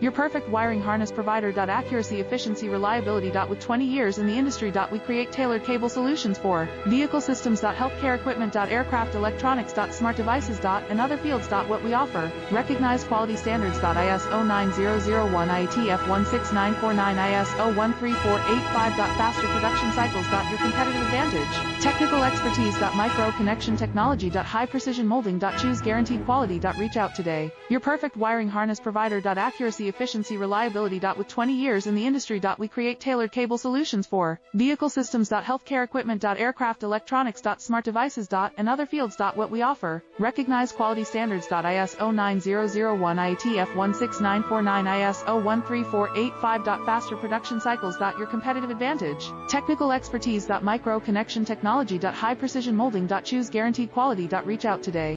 Your perfect wiring harness provider. Accuracy, efficiency, reliability. With 20 years in the industry. We create tailored cable solutions for vehicle systems. Healthcare equipment. Aircraft electronics. Smart devices. And other fields. What we offer. Recognized quality standards. ISO 9001, IATF 16949, ISO 13485. Faster production cycles. Your competitive advantage. Technical expertise. Micro connection technology. High precision molding. Choose guaranteed quality. Reach out today. Your perfect wiring harness provider. Accuracy, efficiency, reliability. With 20 years in the industry. We create tailored cable solutions for vehicle systems. Healthcare equipment. Aircraft electronics. Smart devices. And other fields. What we offer. Recognized quality standards. ISO 9001, IATF 16949, ISO 13485. Faster production cycles. Your competitive advantage. Technical expertise. Micro connection technology. High precision molding. Choose guaranteed quality. Reach out today.